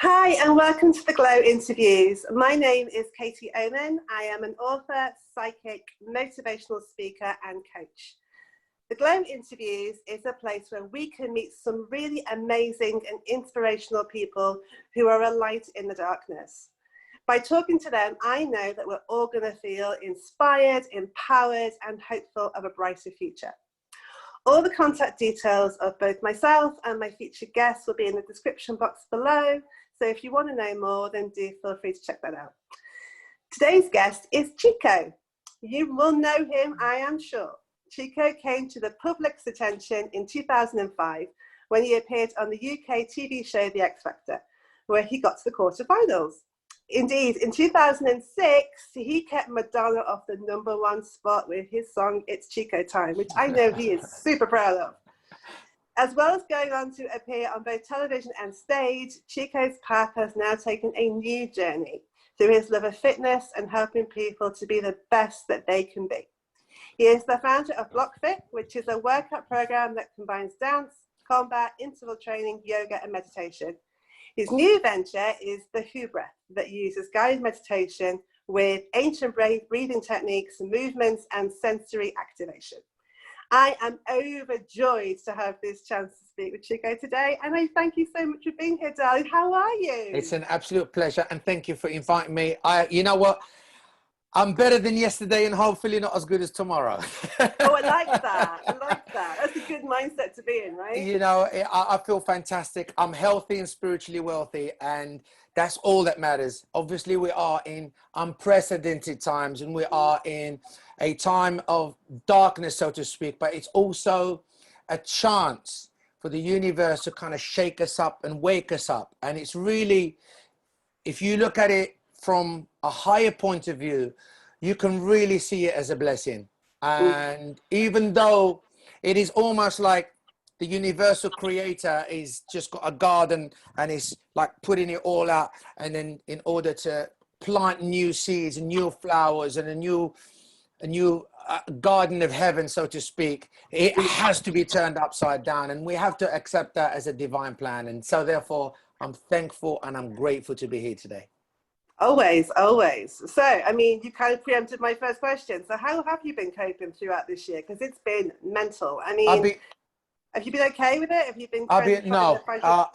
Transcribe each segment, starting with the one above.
Hi, and welcome to the Glow Interviews. My name is Katie Oman. I am an author, psychic, motivational speaker, and coach. The Glow Interviews is a place where we can meet some really amazing and inspirational people who are a light in the darkness. By talking to them, I know that we're all going to feel inspired, empowered, and hopeful of a brighter future. All the contact details of both myself and my featured guests will be in the description box below. So if you want to know more, then do feel free to check that out. Today's guest is Chico. You will know him, I am sure. Chico came to the public's attention in 2005 when he appeared on the UK TV show The X Factor, where he got to the quarterfinals. Indeed, in 2006, he kept Madonna off the #1 spot with his song It's Chico Time, which I know he is super proud of. As well as going on to appear on both television and stage, Chico's path has now taken a new journey through his love of fitness and helping people to be the best that they can be. He is the founder of BlockFit, which is a workout program that combines dance, combat, interval training, yoga, and meditation. His new venture is the Who Breath that uses guided meditation with ancient breathing techniques, movements, and sensory activation. I am overjoyed to have this chance to speak with Chico today, and I thank you so much for being here, darling. How are you? It's an absolute pleasure, and thank you for inviting me. You know what? I'm better than yesterday, and hopefully not as good as tomorrow. Oh, I like that. I like that. That's a good mindset to be in, right? You know, I feel fantastic. I'm healthy and spiritually wealthy, and that's all that matters. Obviously, we are in unprecedented times, and we are in a time of darkness, so to speak, but it's also a chance for the universe to kind of shake us up and wake us up. And it's really, if you look at it from a higher point of view, you can really see it as a blessing. And even though it is almost like the universal creator is just got a garden and is like putting it all out, and then in order to plant new seeds and new flowers and a new garden of heaven, so to speak, it has to be turned upside down, and we have to accept that as a divine plan. And so therefore I'm thankful and I'm grateful to be here today. Always, always. So, I mean, you kind of preempted my first question. So how have you been coping throughout this year? Because it's been mental. I mean, have you been okay with it? Have you been no,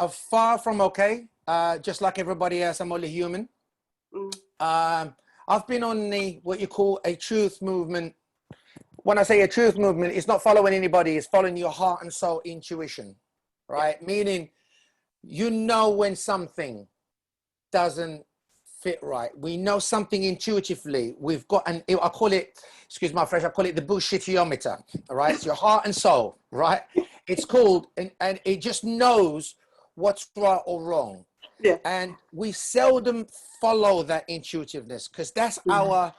far from okay. Just like everybody else, I'm only human. I've been on what you call a truth movement. When I say a truth movement, it's not following anybody, it's following your heart and soul intuition, right? Yeah. Meaning, you know when something doesn't fit right. We know something intuitively. We've got, and I call it, excuse my French, I call it the bullshitiometer, all right? It's your heart and soul, right? It's called, and it just knows what's right or wrong. Yeah. And we seldom follow that intuitiveness because that's our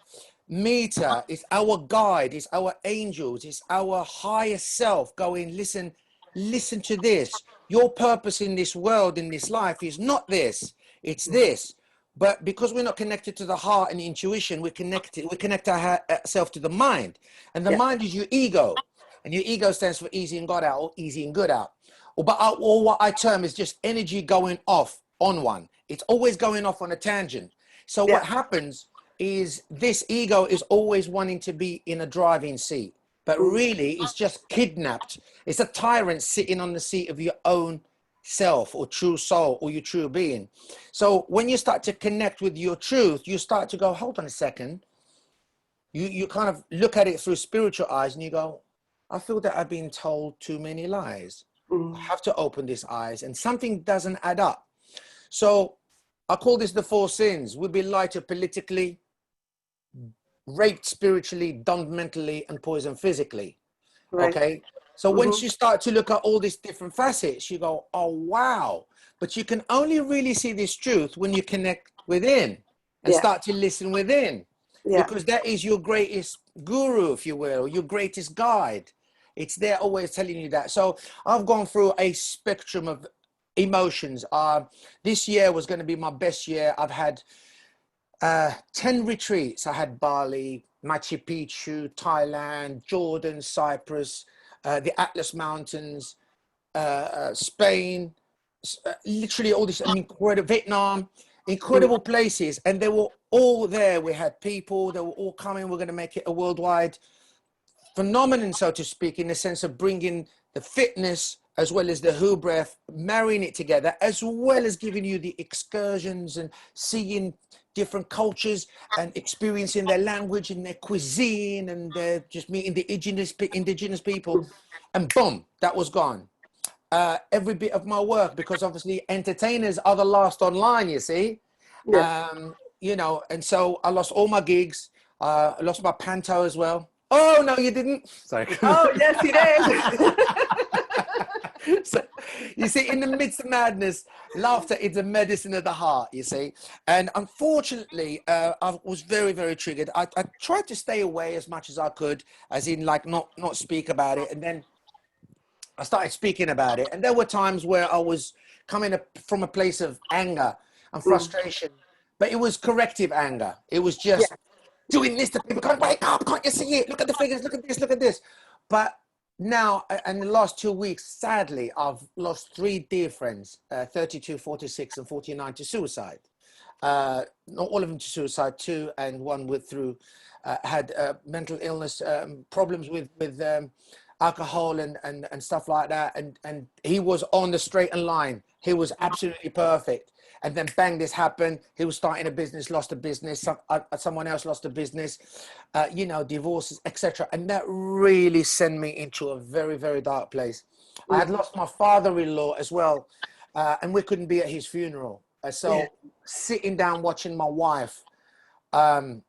meter, it's our guide, it's our angels, it's our higher self going, listen to this. Your purpose in this world, in this life is not this, it's this. But because we're not connected to the heart and the intuition, we connect ourselves to the mind. And the mind is your ego. And your ego stands for easy and got out, or easy and good out. Or what I term is just energy going off on one. It's always going off on a tangent. So what happens is this ego is always wanting to be in a driving seat. But really, it's just kidnapped. It's a tyrant sitting on the seat of your own self or true soul or your true being. So when you start to connect with your truth, you start to go, hold on a second. You kind of look at it through spiritual eyes and you go, I feel that I've been told too many lies. I have to open these eyes, and something doesn't add up. So I call this the four sins. We've been lied to politically, raped spiritually, dumped mentally, and poisoned physically. Right. Okay. So once you start to look at all these different facets, you go, oh, wow. But you can only really see this truth when you connect within and start to listen within. Because that is your greatest guru, if you will, your greatest guide. It's there always telling you that. So I've gone through a spectrum of emotions. This year was going to be my best year. I've had 10 retreats. I had Bali, Machu Picchu, Thailand, Jordan, Cyprus, the Atlas Mountains, Spain, literally all this incredible Vietnam, incredible places, and they were all there. We had people, they were all coming. We're going to make it a worldwide phenomenon, so to speak, in the sense of bringing the fitness as well as the who breath, marrying it together, as well as giving you the excursions and seeing different cultures and experiencing their language and their cuisine, and just meeting the indigenous people. And boom, that was gone. Every bit of my work, because obviously entertainers are the last online, you see. You know, and so I lost all my gigs. I lost my panto as well. Oh no, you didn't. Sorry. Oh yes, you did. So, you see, in the midst of madness, laughter is a medicine of the heart, you see. And unfortunately, I was very, very triggered. I tried to stay away as much as I could, as in like not speak about it. And then I started speaking about it. And there were times where I was coming up from a place of anger and frustration, but it was corrective anger. It was just doing this to people, going, wake up, can't you see it? Look at the figures, look at this, look at this. But now, in the last 2 weeks, sadly, I've lost 3 dear friends, 32, 46, and 49 to suicide. Not all of them to suicide, 2, and 1 had mental illness, problems with alcohol and stuff like that. And he was on the straight and line. He was absolutely perfect. And then bang, this happened. He was starting a business, lost a business. Someone else lost a business, you know, divorces, etc. And that really sent me into a very, very dark place. I had lost my father-in-law as well, and we couldn't be at his funeral. So sitting down watching my wife, I mean,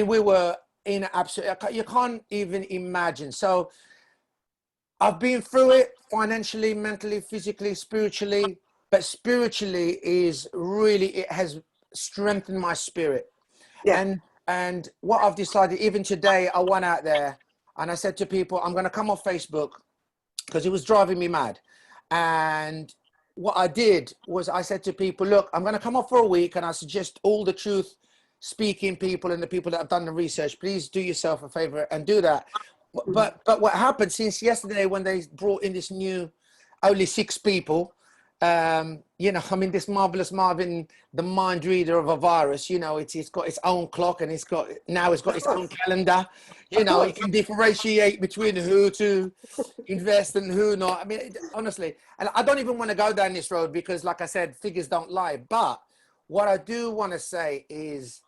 we were in absolute, you can't even imagine. So I've been through it financially, mentally, physically, spiritually. But spiritually is really, it has strengthened my spirit. And what I've decided, even today, I went out there and I said to people, I'm going to come off Facebook because it was driving me mad. And what I did was I said to people, look, I'm going to come off for a week, and I suggest all the truth speaking people and the people that have done the research, please do yourself a favor and do that. But what happened since yesterday when they brought in this new, only 6 people, you know, I mean, this marvelous Marvin, the mind reader of a virus, you know, it's got its own clock, and it's got its own calendar. You know, it can differentiate between who to invest and who not. I mean, honestly, and I don't even want to go down this road because, like I said, figures don't lie. But what I do want to say is,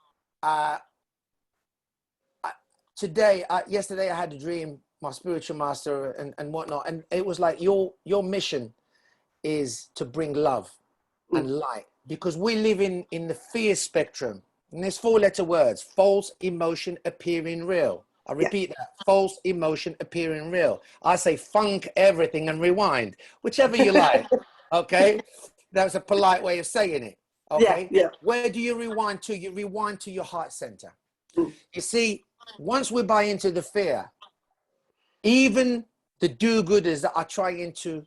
yesterday I had a dream, my spiritual master and whatnot, and it was like your mission is to bring love and light, because we live in the fear spectrum, and there's 4-letter words: false emotion appearing real. I repeat that: false emotion appearing real. I say funk everything and rewind, whichever you like. Okay, that's a polite way of saying it. Okay, where do you rewind to? You rewind to your heart center. You see, once we buy into the fear, even the do-gooders that are trying to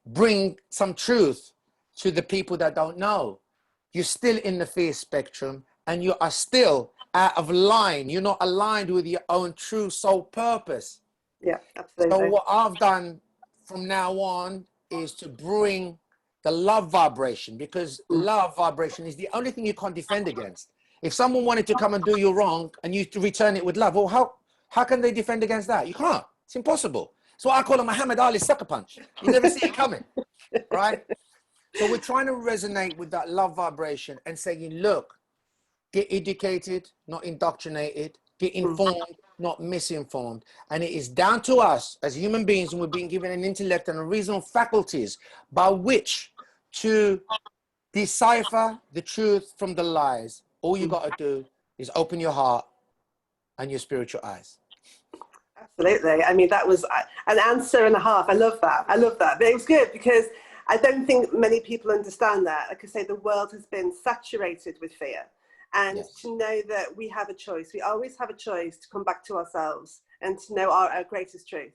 bring some truth to the people that don't know, you're still in the fear spectrum, and you are still out of line. You're not aligned with your own true soul purpose. Yeah, absolutely. So what I've done from now on is to bring the love vibration, because love vibration is the only thing you can't defend against. If someone wanted to come and do you wrong and you to return it with love, well, how can they defend against that? You can't. It's impossible. So I call it Muhammad Ali's sucker punch. You never see it coming, right? So we're trying to resonate with that love vibration and saying, look, get educated, not indoctrinated, get informed, not misinformed. And it is down to us as human beings, and we're being given an intellect and a reasonable faculties by which to decipher the truth from the lies. All you got to do is open your heart and your spiritual eyes. Absolutely. I mean, that was an answer and a half. I love that. I love that. But it was good because I don't think many people understand that. Like I say, the world has been saturated with fear. And to know that we have a choice, we always have a choice to come back to ourselves and to know our greatest truth.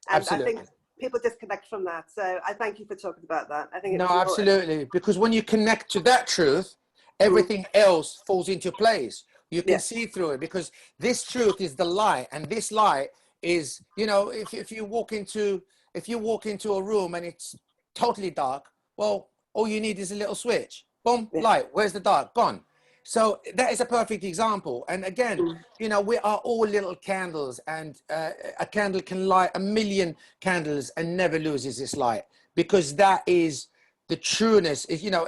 And absolutely. I think people disconnect from that. So I thank you for talking about that. I think it's important. Absolutely. Because when you connect to that truth, everything else falls into place. You can see through it, because this truth is the light, and this light is, you know, if you walk into if you walk into a room and it's totally dark, well, all you need is a little switch. Boom, light. Where's the dark? Gone. So that is a perfect example. And again, you know, we are all little candles, and a candle can light a million candles and never loses its light, because that is the trueness. Is, you know,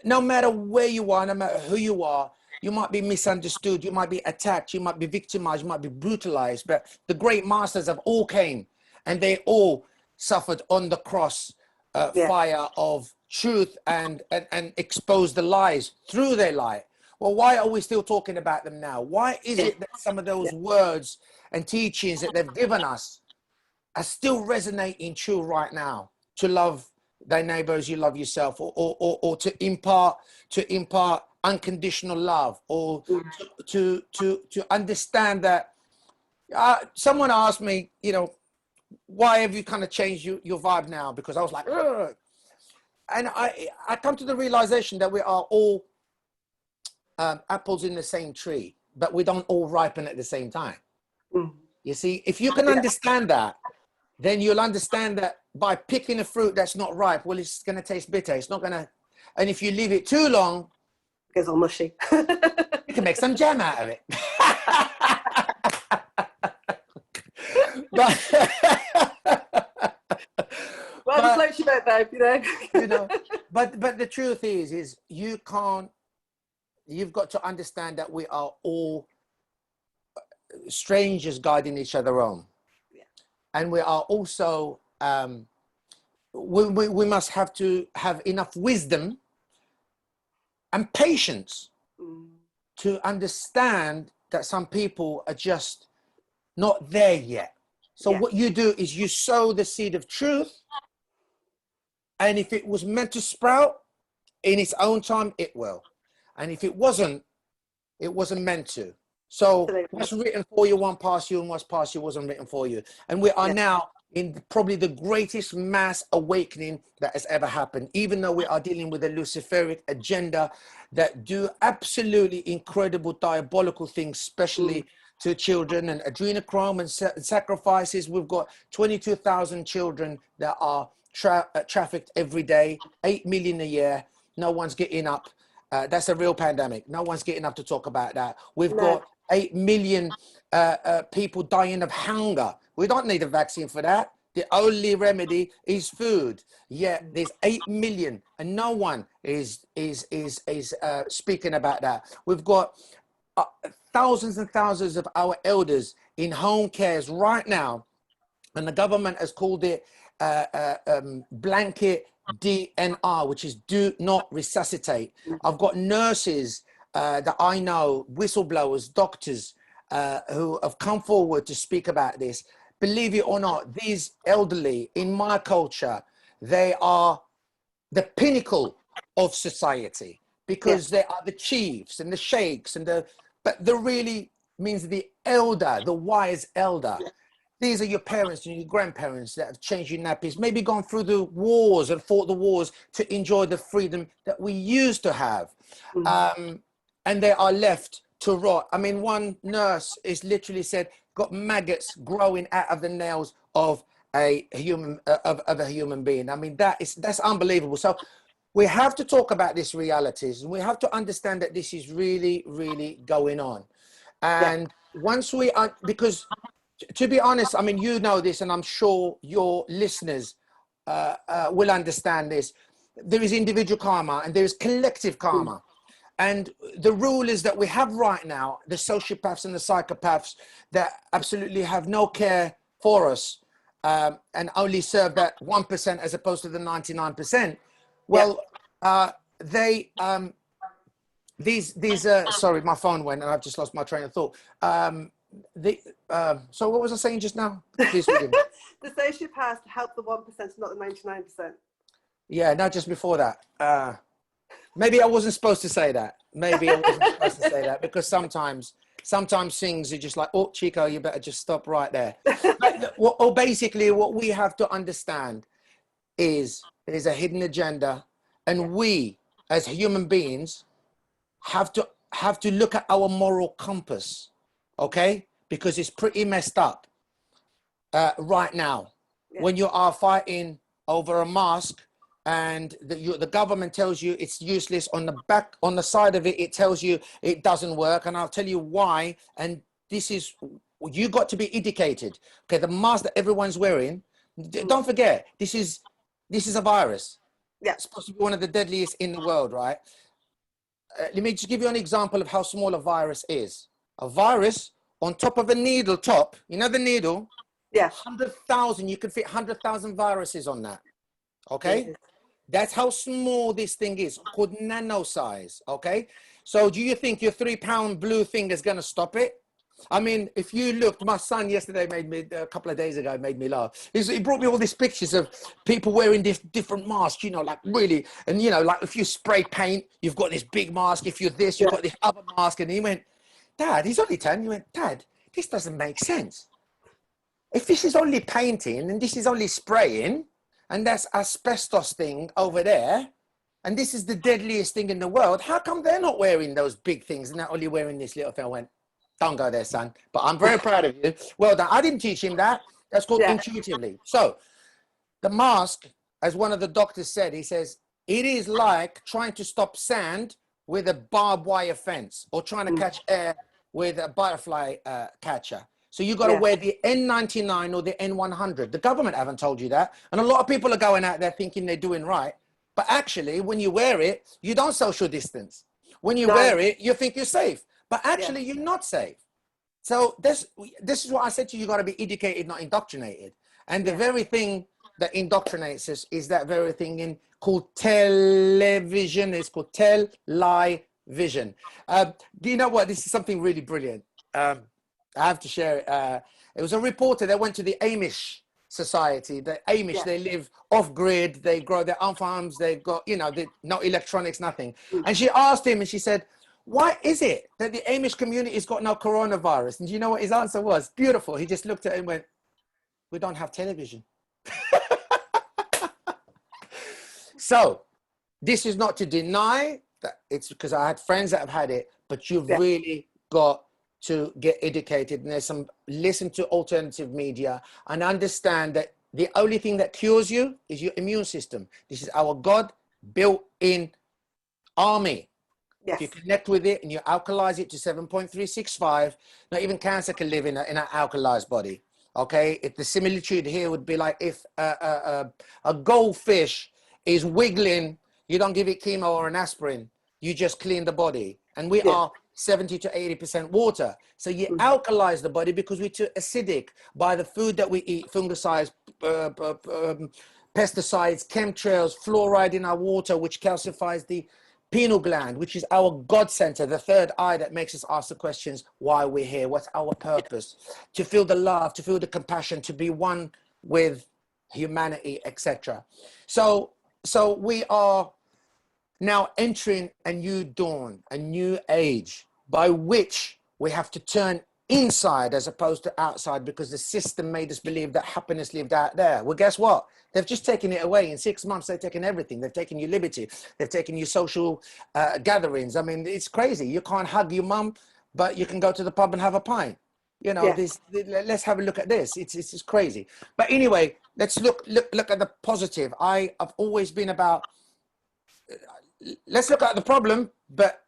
no matter where you are, no matter who you are, you might be misunderstood, you might be attacked, you might be victimized, you might be brutalized, but the great masters have all came, and they all suffered on the cross fire of truth, and exposed the lies through their light. Well, why are we still talking about them now? Why is it that some of those words and teachings that they've given us are still resonating true right now? To love thy neighbor as you love yourself, or to impart unconditional love, or to understand that. Someone asked me, you know, why have you kind of changed your vibe now? Because I was like, ugh. And I come to the realization that we are all apples in the same tree, but we don't all ripen at the same time. You see, if you can understand that, then you'll understand that by picking a fruit that's not ripe, well, it's going to taste bitter. It's not going to, and if you leave it too long, it goes all mushy. You can make some jam out of it. Well, the floats your boat, babe, you know. You know, but the truth is you can't. You've got to understand that we are all strangers guiding each other home, and we are also. We must have to have enough wisdom and patience to understand that some people are just not there yet. So what you do is you sow the seed of truth, and if it was meant to sprout in its own time, it will. And if it wasn't meant to. So what's written for you won't pass you, and what's past you wasn't written for you. And we are now in probably the greatest mass awakening that has ever happened, even though we are dealing with a Luciferic agenda that do absolutely incredible diabolical things, especially to children, and adrenochrome and sacrifices. We've got 22,000 children that are trafficked every day, 8 million a year. No one's getting up. That's a real pandemic. No one's getting up to talk about that. We've got 8 million people dying of hunger. We don't need a vaccine for that. The only remedy is food. Yet there's 8 million, and no one is speaking about that. We've got thousands and thousands of our elders in home cares right now, and the government has called it blanket DNR, which is do not resuscitate. I've got nurses that I know, whistleblowers, doctors who have come forward to speak about this. Believe it or not, these elderly in my culture, they are the pinnacle of society, because they are the chiefs and the sheikhs and but the really means the elder, the wise elder. These are your parents and your grandparents that have changed your nappies, maybe gone through the wars and fought the wars to enjoy the freedom that we used to have. And they are left to rot. I mean, one nurse is literally said, got maggots growing out of the nails of a human being. I mean, that's unbelievable. So we have to talk about these realities, and we have to understand that this is really, really going on. And once we are, because to be honest, I mean, you know this, and I'm sure your listeners will understand this. There is individual karma and there is collective karma. And the rule is that we have right now the sociopaths and the psychopaths that absolutely have no care for us, and only serve that 1% as opposed to the 99%. Well, sorry, my phone went and I've just lost my train of thought. So what was I saying just now? Please forgive me. The sociopaths help the 1%, not the 99%. Yeah, no, just before that. Maybe I wasn't supposed to say that. Maybe I wasn't supposed to say that, because sometimes things are just like, oh, Chico, you better just stop right there. Or basically what we have to understand is there's a hidden agenda, and we as human beings have to look at our moral compass, okay? Because it's pretty messed up right now. when you are fighting over a mask and the government tells you it's useless. On the back, on the side of it, it tells you it doesn't work. And I'll tell you why. And this is, you got to be educated. Okay, the mask that everyone's wearing, don't forget, this is a virus. Yeah. It's supposed to be one of the deadliest in the world, right? Let me just give you an example of how small a virus is. A virus on top of a needle top, you know the needle? Yeah. 100,000, you can fit 100,000 viruses on that. Okay? That's how small this thing is, called nano size. Okay? So do you think your 3-pound blue thing is going to stop it? I mean, if you looked, my son yesterday made me, a couple of days ago, made me laugh. He brought me all these pictures of people wearing this different masks, you know, like really, and you know, like if you spray paint, you've got this big mask. If you're this, you've got this other mask. And he went, Dad, he's only 10. He went, Dad, this doesn't make sense. If this is only painting and this is only spraying and that's asbestos thing over there, and this is the deadliest thing in the world, how come they're not wearing those big things and they're only wearing this little thing? I went, don't go there, son. But I'm very proud of you. Well done. I didn't teach him that. That's called intuitively. So the mask, as one of the doctors said, he says, it is like trying to stop sand with a barbed wire fence or trying to catch air with a butterfly catcher. So you got to wear the N99 or the N100. The government haven't told you that. And a lot of people are going out there thinking they're doing right. But actually, when you wear it, you don't social distance. When you wear it, you think you're safe. But actually, you're not safe. So this is what I said to you, you got to be educated, not indoctrinated. And the very thing that indoctrinates us is that very thing called television. It's called television. Do you know what? This is something really brilliant. I have to share it. It was a reporter that went to the Amish society. The Amish, they live off grid. They grow their own farms. They've got, you know, no electronics, nothing. And she asked him and she said, why is it that the Amish community has got no coronavirus? And do you know what his answer was? Beautiful. He just looked at it and went, we don't have television. So this is not to deny that it's because I had friends that have had it, but you've really got to get educated. And there's listen to alternative media and understand that the only thing that cures you is your immune system. This is our God built-in army. If you connect with it and you alkalize it to 7.365, not even cancer can live in an alkalized body. Okay, if the similitude here would be like if a goldfish is wiggling, you don't give it chemo or an aspirin, you just clean the body. And we are 70 to 80% water. So you alkalize the body because we're too acidic by the food that we eat, fungicides, pesticides, chemtrails, fluoride in our water, which calcifies the pineal gland, which is our God center, the third eye that makes us ask the questions, why we're here, what's our purpose, to feel the love, to feel the compassion, to be one with humanity, etc. So we are now entering a new dawn, a new age, by which we have to turn inside as opposed to outside, because the system made us believe that happiness lived out there. Well, guess what? They've just taken it away. In 6 months, they've taken everything. They've taken your liberty. They've taken your social gatherings. I mean, it's crazy. You can't hug your mum, but you can go to the pub and have a pint. You know, let's have a look at this. It's crazy. But anyway, let's look at the positive. I've always been about, let's look at the problem, but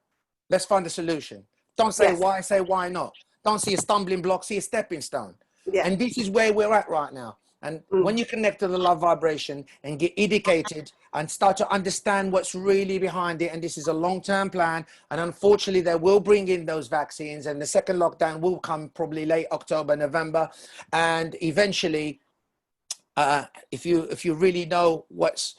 let's find a solution. Don't say why, say why not. Don't see a stumbling block, see a stepping stone. And this is where we're at right now. And when you connect to the love vibration and get educated and start to understand what's really behind it, and this is a long-term plan, and unfortunately they will bring in those vaccines, and the second lockdown will come probably late October, November, and eventually, if you really know what's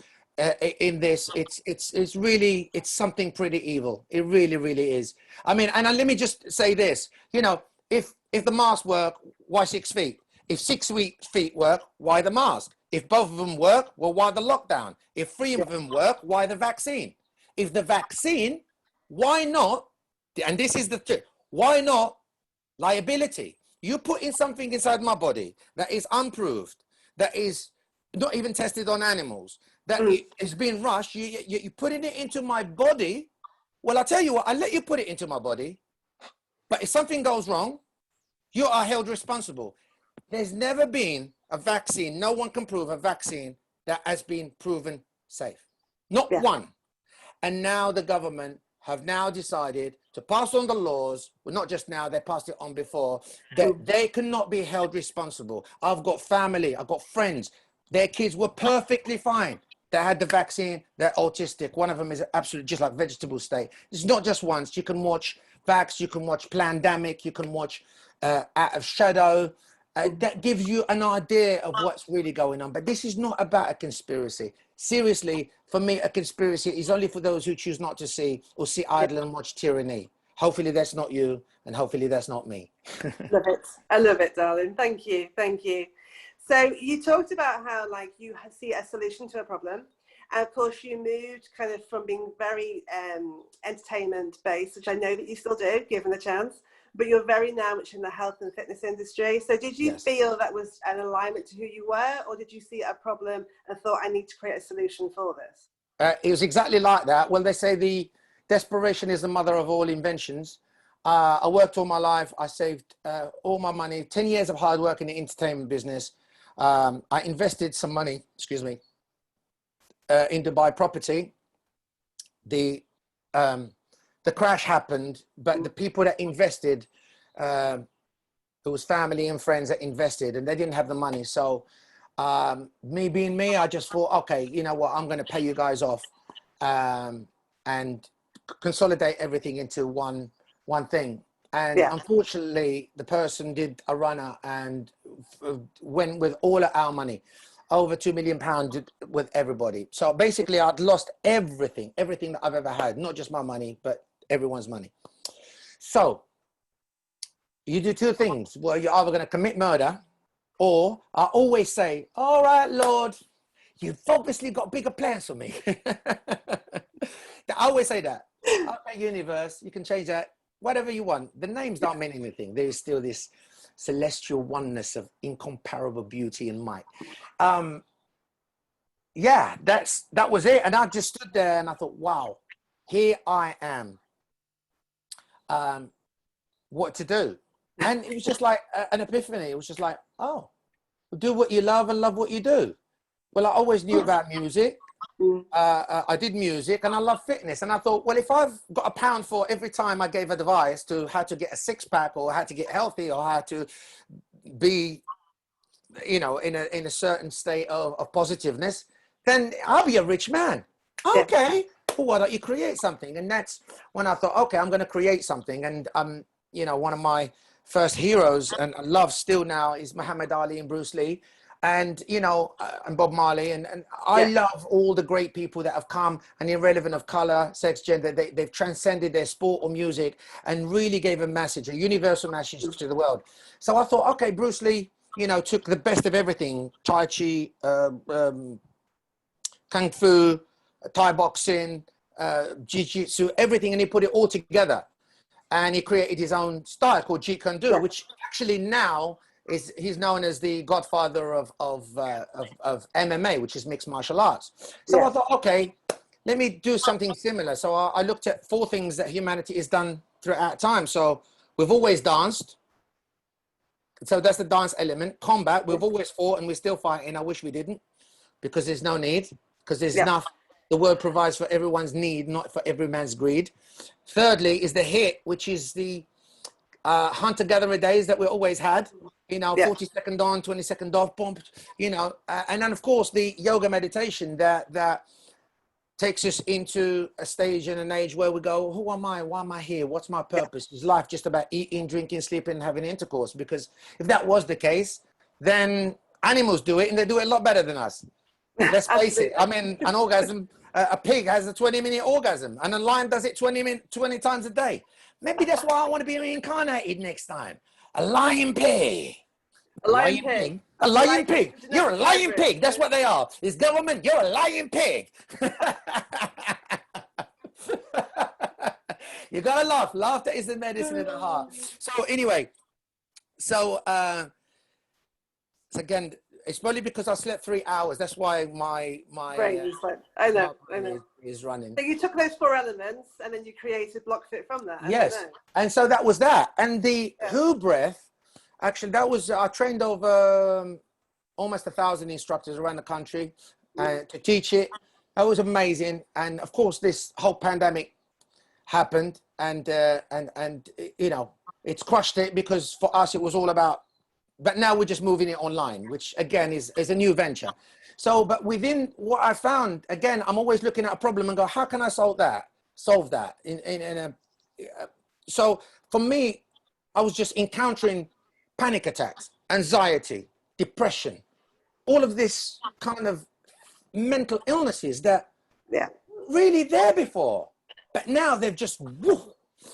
in this, it's really, it's something pretty evil. It really is. I mean, and let me just say this, you know, if the masks work, why 6 feet? If 6 feet work, why the mask? If both of them work, well, why the lockdown? If 3 of them work, why the vaccine? If the vaccine, why not? And this is the trick. Why not liability? You put in something inside my body that is unproved, that is not even tested on animals, that is being rushed. You're putting it into my body. Well, I'll tell you what, I'll let you put it into my body. But if something goes wrong, you are held responsible. There's never been a vaccine. No one can prove a vaccine that has been proven safe. Not one. And now the government have now decided to pass on the laws. Well, not just now, they passed it on before, that they cannot be held responsible. I've got family, I've got friends. Their kids were perfectly fine. They had the vaccine, they're autistic. One of them is absolutely just like vegetable state. It's not just once. You can watch Vax, you can watch Plandemic, you can watch Out of Shadow. That gives you an idea of what's really going on. But this is not about a conspiracy. Seriously, for me, a conspiracy is only for those who choose not to see or sit idle and watch tyranny. Hopefully that's not you, and hopefully that's not me. Love it. I love it, darling. Thank you. Thank you. So you talked about how like you see a solution to a problem. And of course you moved kind of from being very entertainment based, which I know that you still do, given the chance, but you're very now much in the health and fitness industry. So did you feel that was an alignment to who you were, or did you see a problem and thought, I need to create a solution for this? It was exactly like that. Well, they say the desperation is the mother of all inventions. I worked all my life. I saved all my money, 10 years of hard work in the entertainment business. I invested some money, in Dubai property. The crash happened, but the people that invested, it was family and friends that invested, and they didn't have the money. So me being me, I just thought, okay, you know what, I'm going to pay you guys off and consolidate everything into one thing. And unfortunately, the person did a runner and went with all of our money, over £2 million with everybody. So basically, I'd lost everything that I've ever had, not just my money, but everyone's money. So you do two things. Well, you're either going to commit murder, or I always say, all right, Lord, you've obviously got bigger plans for me. I always say that. Okay, universe, you can change that, whatever you want. The names don't mean anything. There is still this celestial oneness of incomparable beauty and might. Yeah, that was it. And I just stood there and I thought, wow, here I am. What to do? And it was just like an epiphany. It was just like, oh, do what you love and love what you do. Well, I always knew about music. I did music and I love fitness. And I thought, well, if I've got £1 for every time I gave advice to how to get a six-pack or how to get healthy or how to be, you know, in a certain state of positiveness, then I'll be a rich man. Okay, well, why don't you create something? And that's when I thought, okay, I'm going to create something. And you know, one of my first heroes and I love still now is Muhammad Ali and Bruce Lee, and you know, and Bob Marley, and I love all the great people that have come, and irrelevant of color, sex, gender, they've transcended their sport or music and really gave a message, a universal message to the world. So I thought, okay, Bruce Lee, you know, took the best of everything, Tai Chi, Kung Fu, Thai boxing, Jiu-Jitsu, everything, and he put it all together. And he created his own style called Jeet Kune Do, which actually now he's known as the godfather of MMA, which is mixed martial arts. So I thought, okay, let me do something similar. So I looked at 4 things that humanity has done throughout time. So we've always danced. So that's the dance element. Combat, we've always fought and we're still fighting. I wish we didn't, because there's no need, because there's enough. The world provides for everyone's need, not for every man's greed. Thirdly is the hit, which is the hunter-gatherer days that we always had. You know, 40-second on, 20-second off, bump, you know. And then, of course, the yoga meditation that takes us into a stage and an age where we go, who am I? Why am I here? What's my purpose? Is life just about eating, drinking, sleeping, and having intercourse? Because if that was the case, then animals do it, and they do it a lot better than us. Let's face it. I mean, an orgasm, a pig has a 20-minute orgasm, and a lion does it 20 times a day. Maybe that's why I want to be reincarnated next time. A lion pig. A lion pig. A lion pig. You're a lion pig. That's what they are. This government, you're a lion pig. You gotta laugh. Laughter is the medicine of the heart. So anyway, so again, it's probably because I slept 3 hours. That's why my brain is like, I know. Is running. So you took those 4 elements and then you created Block Fit from that. Yes, and so that was that. And the Who breath, actually, that was I trained over almost 1,000 instructors around the country to teach it. That was amazing. And of course, this whole pandemic happened, and you know, it's crushed it, because for us it was all about, but now we're just moving it online, which again is a new venture. So, but within what I found, again, I'm always looking at a problem and go, how can I solve that so for me, I was just encountering panic attacks, anxiety, depression, all of this kind of mental illnesses that really there before, but now they've just woof.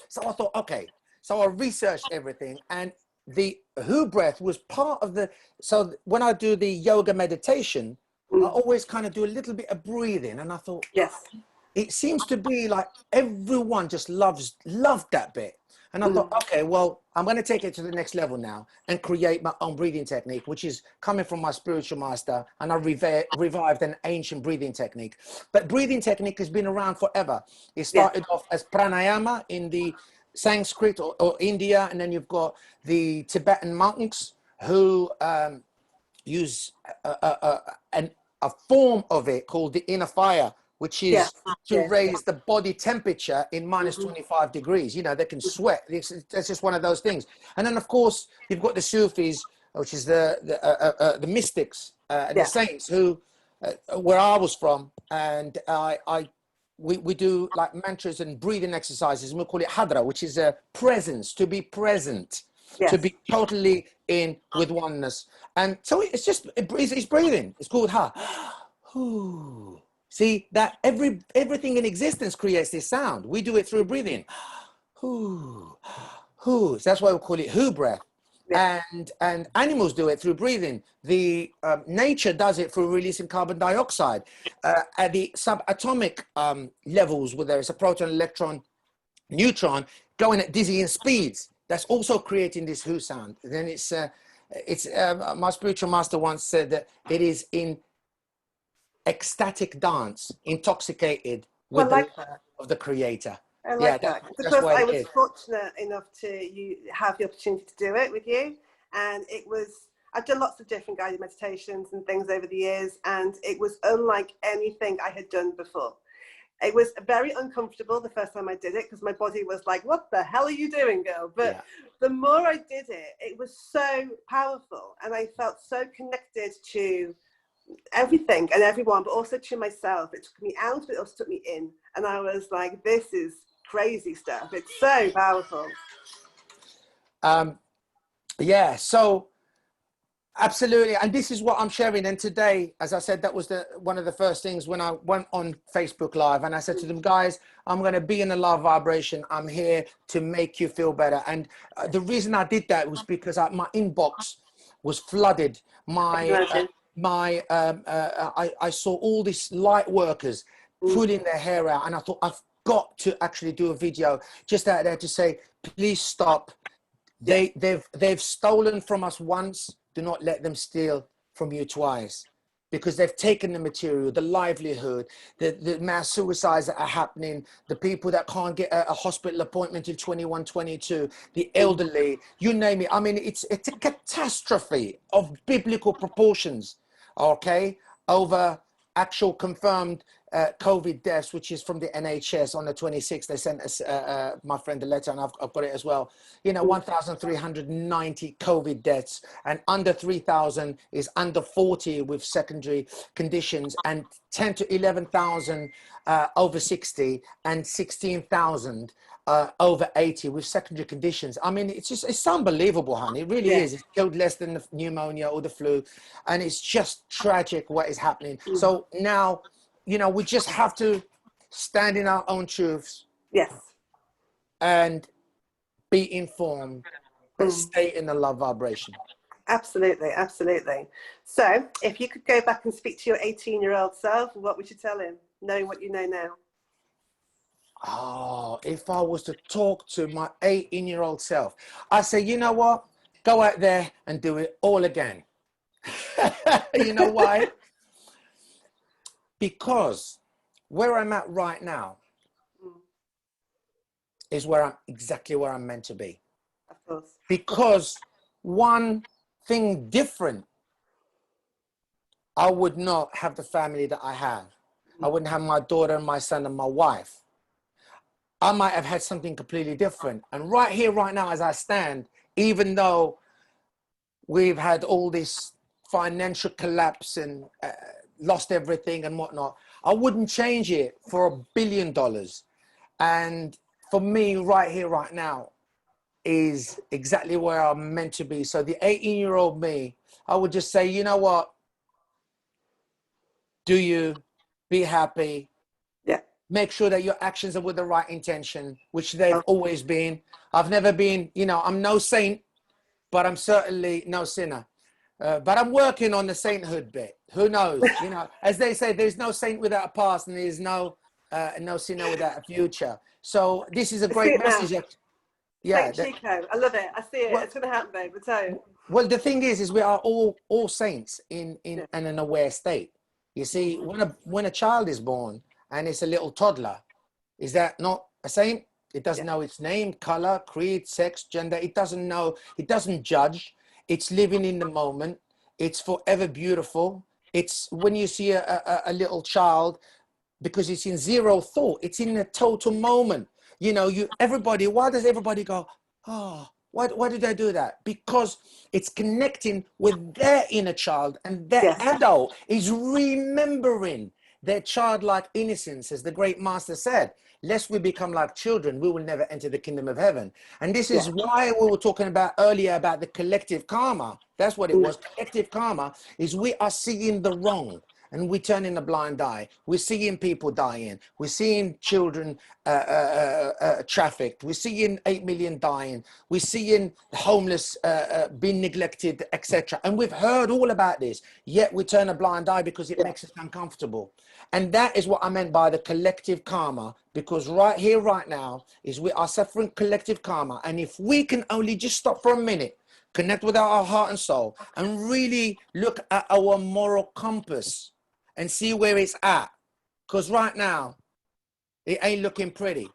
So I thought, okay, so I researched everything, and the who breath was part of the, so when I do the yoga meditation, I always kind of do a little bit of breathing, and I thought, Yes. it seems to be like everyone just loved that bit. And I thought, okay, well, I'm going to take it to the next level now and create my own breathing technique, which is coming from my spiritual master. And I revived an ancient breathing technique. But breathing technique has been around forever. It started off as pranayama in the Sanskrit or India. And then you've got the Tibetan monks who use a form of it called the inner fire, which is to raise the body temperature in minus 25 degrees. You know, they can sweat. That's just one of those things. And then, of course, you've got the Sufis, which is the mystics and the saints, who, where I was from, and we do like mantras and breathing exercises, and we call it hadra, which is a presence, to be present, to be totally in with oneness. And so it's just, it's breathing. It's called ha. Ooh. See that everything in existence creates this sound. We do it through breathing. Ooh. Ooh. So that's why we call it who breath. And animals do it through breathing. The nature does it through releasing carbon dioxide at the subatomic levels, where there is a proton, electron, neutron going at dizzying speeds. That's also creating this who sound. Then it's my spiritual master once said that it is in ecstatic dance, intoxicated with the love of the creator. I like that. That's Because why I was fortunate enough to have the opportunity to do it with you, and it was, I've done lots of different guided meditations and things over the years, and it was unlike anything I had done before. It was very uncomfortable the first time I did it, because my body was like, what the hell are you doing, girl? But the more I did it, it was so powerful, and I felt so connected to everything and everyone, but also to myself. It took me out, but it also took me in, and I was like, this is crazy stuff. It's so powerful. So absolutely, and this is what I'm sharing. And today, as I said, that was one of the first things when I went on Facebook Live, and I said to them, guys, I'm going to be in a love vibration. I'm here to make you feel better. And the reason I did that was because my inbox was flooded. I saw all these light workers pulling their hair out, and I thought, I've got to actually do a video just out there to say, please stop. They've stolen from us once. Do not let them steal from you twice, because they've taken the material, the livelihood, the mass suicides that are happening, the people that can't get a hospital appointment till 21, 22, the elderly, you name it. I mean, it's a catastrophe of biblical proportions, okay, over actual confirmed COVID deaths, which is from the NHS on the 26th. They sent us, my friend, a letter, and I've got it as well. You know, 1,390 COVID deaths, and under 3,000 is under 40 with secondary conditions, and 10 to 11,000 over 60, and 16,000 over 80 with secondary conditions. I mean, it's unbelievable, honey. It really is. It's killed less than the pneumonia or the flu, and it's just tragic what is happening. So now, you know, we just have to stand in our own truths. And be informed, but stay in the love vibration. Absolutely, absolutely. So if you could go back and speak to your 18-year-old self, what would you tell him, knowing what you know now? Oh, if I was to talk to my 18-year-old self, I say, you know what? Go out there and do it all again. You know why? Because where I'm at right now is exactly where I'm meant to be. Of course. Because one thing different I would not have the family that I have. I wouldn't have my daughter and my son and my wife. I might have had something completely different. And right here, right now, as I stand, even though we've had all this financial collapse and lost everything and whatnot, I wouldn't change it for $1 billion. And for me, right here, right now, is exactly where I'm meant to be. So the 18-year-old me, I would just say, you know what? Do you be happy? Yeah. Make sure that your actions are with the right intention, which they've Oh, always been. I've never been, you know, I'm no saint, but I'm certainly no sinner. But I'm working on the sainthood bit. Who knows? You know, as they say, there's no saint without a past, and there's no sinner without a future. So this is a I see great it now. message. Yeah. Saint Chico. I love it. I see it. Well, It's going to happen, babe. I tell you. well, the thing is we are all saints Yeah. in an aware state. You see, when a child is born and it's a little toddler, is that not a saint? It doesn't Yeah. know its name, color, creed, sex, gender. It doesn't know. It doesn't judge. It's living in the moment. It's forever beautiful. It's when you see a little child, because it's in zero thought. It's in a total moment. You know, everybody, why does everybody go, oh, why did they do that? Because it's connecting with their inner child, and that Yes. adult is remembering their childlike innocence, as the great master said. Lest we become like children, we will never enter the kingdom of heaven. And this Yeah. is why we were talking about earlier about the collective karma. That's what it was. Collective karma is we are seeing the wrong and we turn in a blind eye. We're seeing people dying. We're seeing children trafficked. We're seeing 8 million dying. We're seeing homeless being neglected, etc. And we've heard all about this, yet we turn a blind eye because it Yeah. makes us uncomfortable. And that is what I meant by the collective karma, because right here, right now, is we are suffering collective karma. And if we can only just stop for a minute, connect with our heart and soul, and really look at our moral compass and see where it's at, because right now it ain't looking pretty,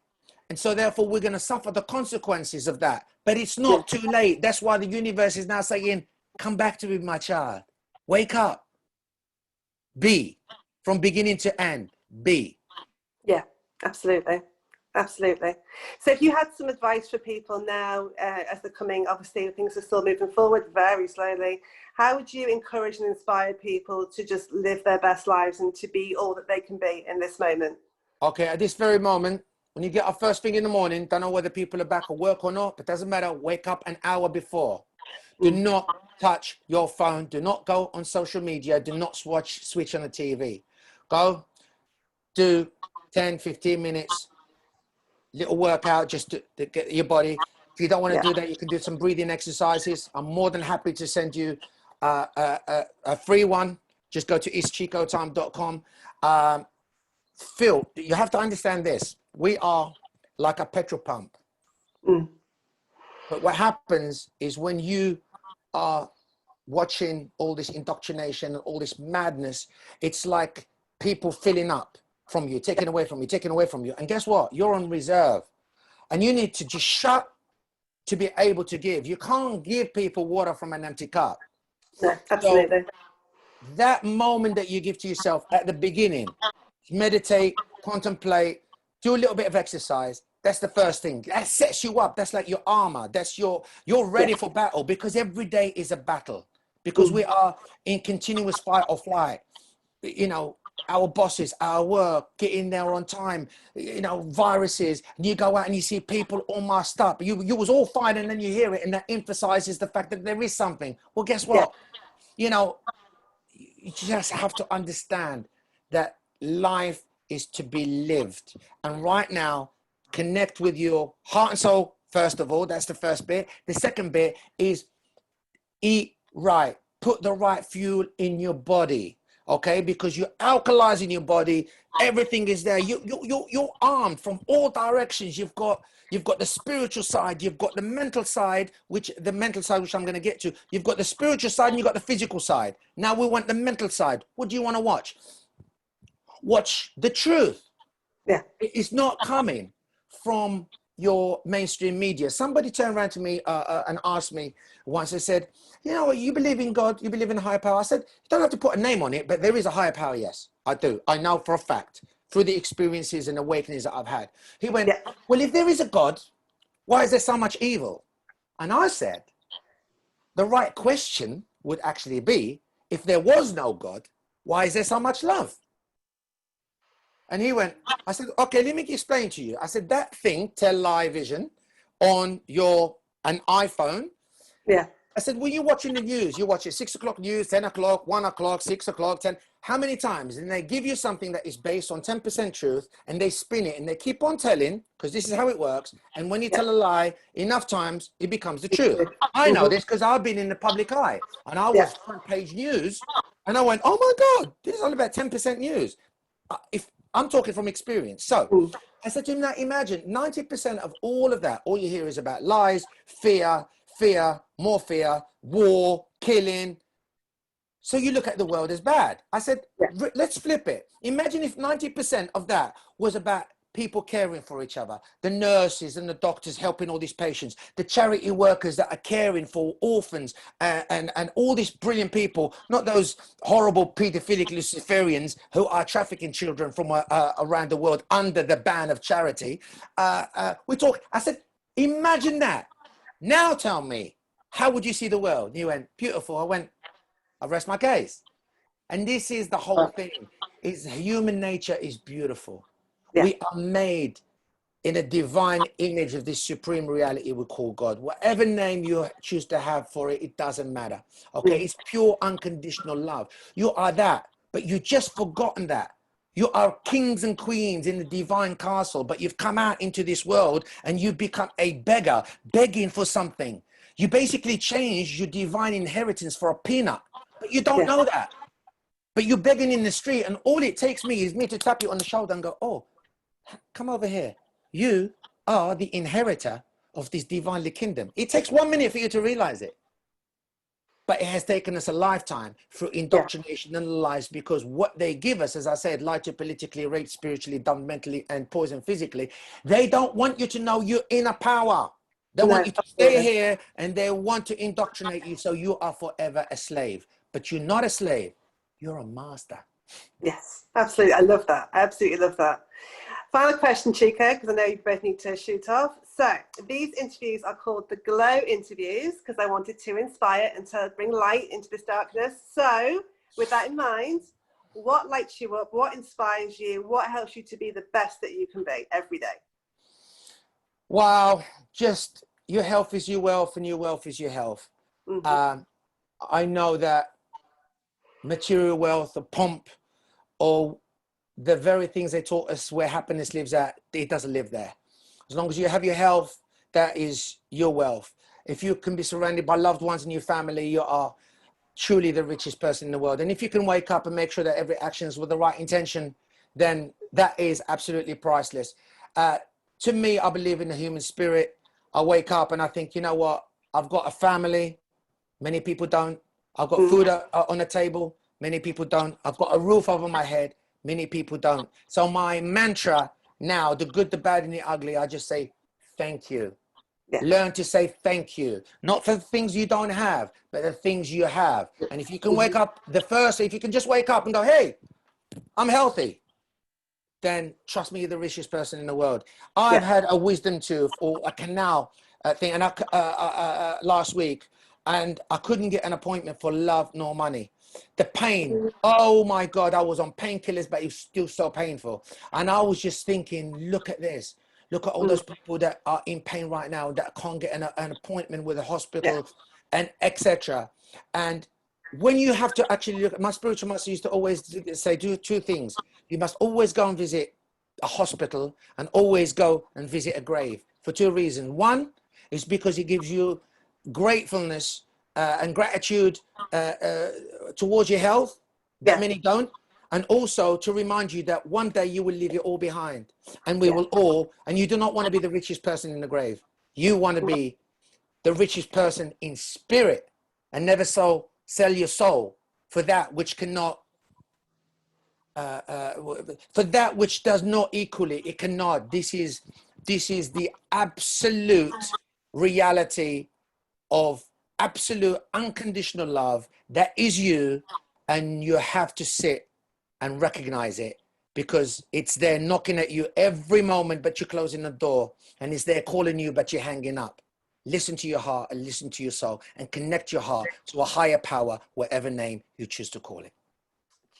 and so therefore we're going to suffer the consequences of that. But it's Yeah. not too late. That's why the universe is now saying, come back to me, my child. Wake up. Be from beginning to end. Be. Yeah. Absolutely. Absolutely. So if you had some advice for people now, as they're coming, obviously things are still moving forward very slowly, how would you encourage and inspire people to just live their best lives and to be all that they can be in this moment? Okay, at this very moment, when you get up first thing in the morning, don't know whether people are back at work or not, but doesn't matter, wake up an hour before. Do not touch your phone. Do not go on social media. Do not switch on the TV. Go do 10, 15 minutes, little workout just to get your body. If you don't want to Yeah. do that, you can do some breathing exercises. I'm more than happy to send you a free one. Just go to ischicoTime.com. Phil, you have to understand this. We are like a petrol pump. But what happens is when you are watching all this indoctrination and all this madness, it's like people filling up from you, taking away from you, taking away from you. And guess what? You're on reserve. And you need to just shut to be able to give. You can't give people water from an empty cup. No, So absolutely. that moment that you give to yourself at the beginning, meditate, contemplate, do a little bit of exercise. That's the first thing. That sets you up. That's like your armor. That's you're ready for battle, because every day is a battle, because we are in continuous fight or flight. You know, our bosses, our work, getting there on time, you know, viruses, and you go out and you see people all masked up. You was all fine, and then you hear it, and that emphasizes the fact that there is something. Well, guess Yeah. what? You know, you just have to understand that life is to be lived. And right now, connect with your heart and soul, first of all. That's the first bit. The second bit is eat right. Put the right fuel in your body, okay? Because you're alkalizing your body. Everything is there. You're armed from all directions. You've got the spiritual side, you've got the mental side, which I'm going to get to. You've got the spiritual side and you've got the physical side. Now we want the mental side. What do you want to watch? Watch the truth. Yeah. It's not coming from your mainstream media. Somebody turned around to me and asked me once, they said, you know, you believe in God, you believe in a higher power. I said, you don't have to put a name on it, but there is a higher power. Yes, I do. I know for a fact through the experiences and awakenings that I've had. He went, Yeah. well, if there is a God, why is there so much evil? And I said, the right question would actually be, if there was no God, why is there so much love? And he went, I said, okay, let me explain to you. I said, that thing, television, on an iPhone. Yeah. I said, when you're watching the news, you watch it 6 o'clock news, 10 o'clock, 1 o'clock, 6 o'clock, 10. How many times? And they give you something that is based on 10% truth, and they spin it and they keep on telling, because this is how it works. And when you tell a lie enough times, it becomes the truth. I know this because I've been in the public eye, and I was front page news, and I went, oh my God, this is all about 10% news. If I'm talking from experience. So I said to him, now imagine 90% of all of that, all you hear is about lies, fear, more fear, war, killing. So you look at the world as bad. I said, let's flip it. Imagine if 90% of that was about people caring for each other, the nurses and the doctors helping all these patients, the charity workers that are caring for orphans, and all these brilliant people, not those horrible pedophilic Luciferians who are trafficking children from around the world under the ban of charity. I said, imagine that. Now tell me, how would you see the world? And he went, beautiful. I went, I rest my case. And this is the whole thing. Is human nature is beautiful. Yeah. We are made in a divine image of this supreme reality we call God. Whatever name you choose to have for it, it doesn't matter. Okay, it's pure unconditional love. You are that, but you just forgotten that. You are kings and queens in the divine castle, but you've come out into this world and you become a beggar, begging for something. You basically change your divine inheritance for a peanut, but you don't know that. But you're begging in the street, and all it takes me is me to tap you on the shoulder and go, oh, come over here. You are the inheritor of this divinely kingdom. It takes 1 minute for you to realize it. But it has taken us a lifetime through indoctrination and lies, because what they give us, as I said, lie to politically, rape spiritually, dumb mentally, and poison physically, they don't want you to know your inner power. They want you to stay here, and they want to indoctrinate you so you are forever a slave. But you're not a slave. You're a master. Yes, absolutely. I love that. I absolutely love that. Final question, Chico, because I know you both need to shoot off. So these interviews are called the Glow interviews because I wanted to inspire and to bring light into this darkness. So with that in mind, what lights you up? What inspires you? What helps you to be the best that you can be every day? Wow, just your health is your wealth and your wealth is your health. I know that material wealth, the pomp, or the very things they taught us where happiness lives at, it doesn't live there. As long as you have your health, that is your wealth. If you can be surrounded by loved ones in your family, you are truly the richest person in the world. And if you can wake up and make sure that every action is with the right intention, then that is absolutely priceless. To me, I believe in the human spirit. I wake up and I think, you know what? I've got a family. Many people don't. I've got food on the table. Many people don't. I've got a roof over my head. Many people don't. So my mantra now, the good, the bad, and the ugly, I just say, thank you. Yeah. Learn to say thank you. Not for the things you don't have, but the things you have. And if you can wake up, if you can just wake up and go, hey, I'm healthy, then trust me, you're the richest person in the world. I've had a wisdom tooth or a canal thing and last week, and I couldn't get an appointment for love nor money. The pain, oh my God, I was on painkillers, but it was still so painful. And I was just thinking, look at this. Look at all those people that are in pain right now that can't get an appointment with a hospital and etc. And when you have to actually look, my spiritual master used to always say, do two things. You must always go and visit a hospital and always go and visit a grave for two reasons. One is because it gives you gratefulness and gratitude towards your health that many don't. And also to remind you that one day you will leave it all behind, and we will all, and you do not want to be the richest person in the grave. You want to be the richest person in spirit, and never sell your soul for that which cannot, for that which does not equally, it cannot. This is this is the absolute reality of absolute unconditional love that is you, and you have to sit and recognize it, because it's there knocking at you every moment, but you're closing the door, and it's there calling you, but you're hanging up. Listen to your heart and listen to your soul, and connect your heart to a higher power, whatever name you choose to call it.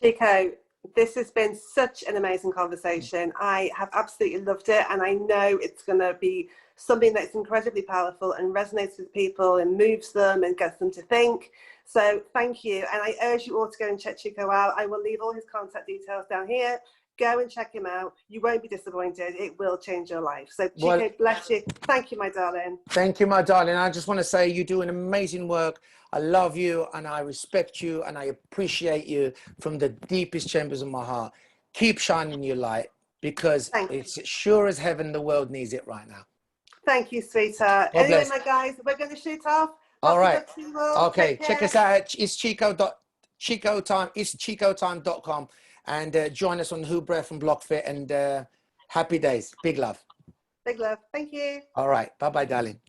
Chico, this has been such an amazing conversation. I have absolutely loved it, and I know it's going to be something that's incredibly powerful and resonates with people and moves them and gets them to think. So thank you, and I urge you all to go and check Chico out. I will leave all his contact details down here. Go and check him out. You won't be disappointed. It will change your life. So Chico, well, bless you. Thank you, my darling. Thank you, my darling. I just want to say you do an amazing work. I love you and I respect you and I appreciate you from the deepest chambers of my heart. Keep shining your light, because it's sure as heaven the world needs it right now. Thank you, sweetheart. God anyway, bless. my guys, we're going to shoot off. All right. Okay. Check us out at chicotime.com and join us on Who Breath and Blockfit, and happy days. Big love. Big love. Thank you. All right. Bye-bye, darling.